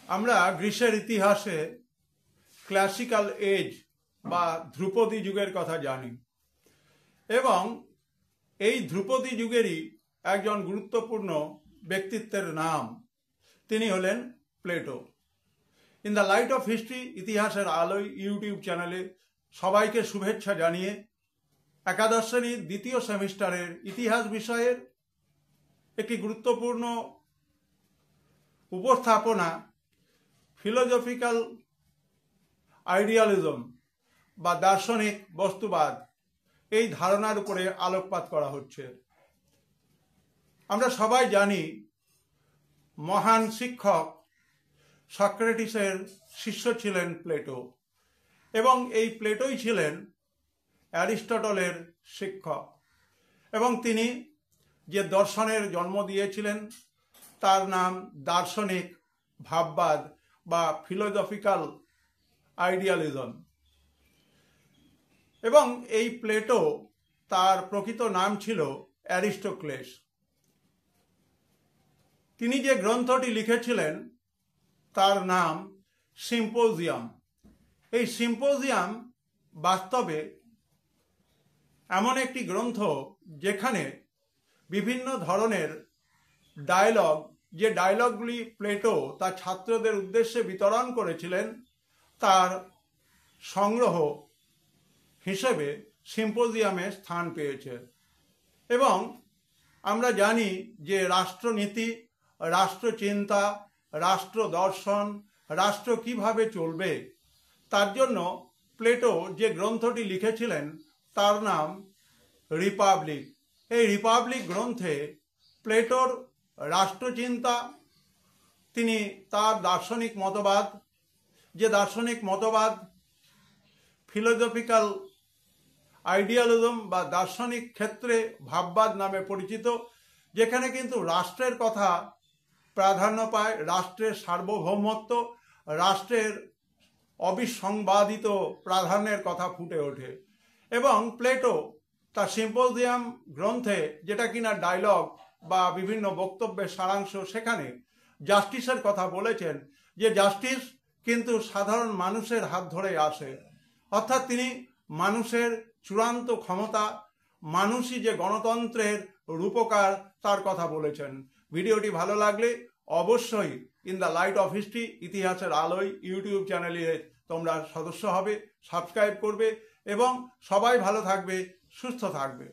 আমরা গ্রিসের ইতিহাসে ক্লাসিক্যাল এজ বা ধ্রুপদী যুগের কথা জানি এবং এই ধ্রুপদী যুগেরই একজন গুরুত্বপূর্ণ ব্যক্তিত্বের নাম, তিনি হলেন Plato. In the light off history ইতিহাসের আলোয় ইউটিউব চ্যানেলে সবাইকে শুভেচ্ছা জানিয়ে একাদশ শ্রেণীর দ্বিতীয় সেমিস্টারের ইতিহাস বিষয়ের একটি গুরুত্বপূর্ণ উপস্থাপনা ফিলোজফিক্যাল আইডিয়ালিজম বা দার্শনিক বস্তুবাদ এই ধারণার উপরে আলোকপাত করা হচ্ছে। আমরা সবাই জানি মহান শিক্ষক সক্রেটিসের শিষ্য ছিলেন প্লেটো এবং এই প্লেটোই ছিলেন অ্যারিস্টটলের শিক্ষক এবং তিনি যে দর্শনের জন্ম দিয়েছিলেন তার নাম দার্শনিক ভাববাদ বা ফিলোজফিক্যাল আইডিয়ালিজম। এবং এই প্লেটো তার প্রকৃত নাম ছিল অ্যারিস্টোক্লেস। তিনি যে গ্রন্থটি লিখেছিলেন তার নাম সিম্পোজিয়াম। এই সিম্পোজিয়াম বাস্তবে এমন একটি গ্রন্থ যেখানে বিভিন্ন ধরনের ডায়লগ, যে ডায়লগগুলি প্লেটো তার ছাত্রদের উদ্দেশ্যে বিতরণ করেছিলেন, তার সংগ্রহ হিসেবে সিম্পোজিয়ামে স্থান পেয়েছে। এবং আমরা জানি যে রাষ্ট্রনীতি, রাষ্ট্রচিন্তা, রাষ্ট্র দর্শন, রাষ্ট্র কিভাবে চলবে, তার জন্য প্লেটো যে গ্রন্থটি লিখেছিলেন তার নাম রিপাবলিক। এই রিপাবলিক গ্রন্থে প্লেটোর রাষ্ট্রচিন্তা, তিনি তার দার্শনিক মতবাদ, যে দার্শনিক মতবাদ ফিলোজফিক্যাল আইডিয়ালিজম বা দার্শনিক ক্ষেত্রে ভাববাদ নামে পরিচিত, যেখানে কিন্তু রাষ্ট্রের কথা প্রাধান্য পায়, রাষ্ট্রের সার্বভৌমত্ব, রাষ্ট্রের অবিসংবাদিত প্রাধান্যের কথা ফুটে ওঠে। এবং প্লেটো তার সিম্পোজিয়াম গ্রন্থে, যেটা কিনা ডায়লগ বা বিভিন্ন বক্তব্যের সারাংশ, সেখানে জাস্টিসের কথা বলেছেন যে জাস্টিস কিন্তু সাধারণ মানুষের হাত ধরে আসে, অর্থাৎ তিনি মানুষের চূড়ান্ত ক্ষমতা, মানুষই যে গণতন্ত্রের রূপকার, তার কথা বলেছেন। ভিডিওটি ভালো লাগলে অবশ্যই in the light off history ইতিহাসের আলোয় ইউটিউব চ্যানেলে তোমরা সদস্য হবে, সাবস্ক্রাইব করবে এবং সবাই ভালো থাকবে, সুস্থ থাকবে।